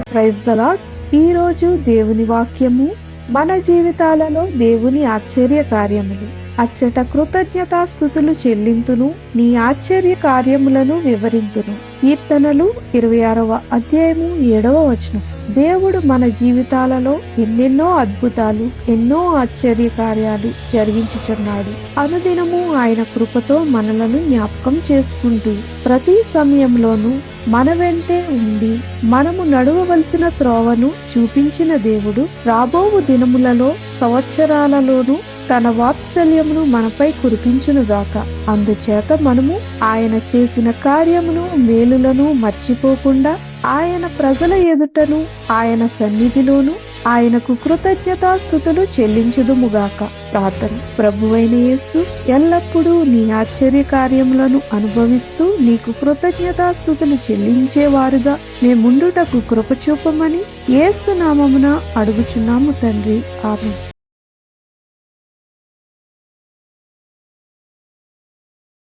Praise the lord. ఈ రోజు దేవుని వాక్యము మన జీవితాలలో దేవుని ఆశ్చర్య కార్యములు. అచ్చట కృతజ్ఞతాస్తుతులు చెల్లింతును, నీ ఆశ్చర్య కార్యములను వివరింతును. కీర్తనలు 26వ అధ్యాయము 7వ వచనం. దేవుడు మన జీవితాలలో ఎన్నెన్నో అద్భుతాలు, ఎన్నో ఆశ్చర్య కార్యాలు జరిగించుచున్నాడు. అనుదినము ఆయన కృపతో మనలను జ్ఞాపకం చేసుకుంటూ ప్రతి సమయంలోనూ మన వెంటే ఉండి మనము నడవవలసిన త్రోవను చూపించిన దేవుడు రాబోవు దినములలో, సంవత్సరాలలోనూ తన వాత్సల్యమును మనపై కురిపించునుగాక. అందుచేత మనము ఆయన చేసిన కార్యమును, మేలులను మర్చిపోకుండా ఆయన ప్రజల ఎదుటను, ఆయన సన్నిధిలోను ఆయనకు కృతజ్ఞతాస్తుతులు చెల్లించుదుముగాక. ప్రార్థన. ప్రభువైన యేసు, ఎల్లప్పుడూ నీ ఆశ్చర్య కార్యములను అనుభవిస్తూ నీకు కృతజ్ఞతాస్తుతులు చెల్లించేవారుగా మేముండుటకు కృప చూపమని యేసు నామమున అడుగుచున్నాము తండ్రి. ఆమేన్.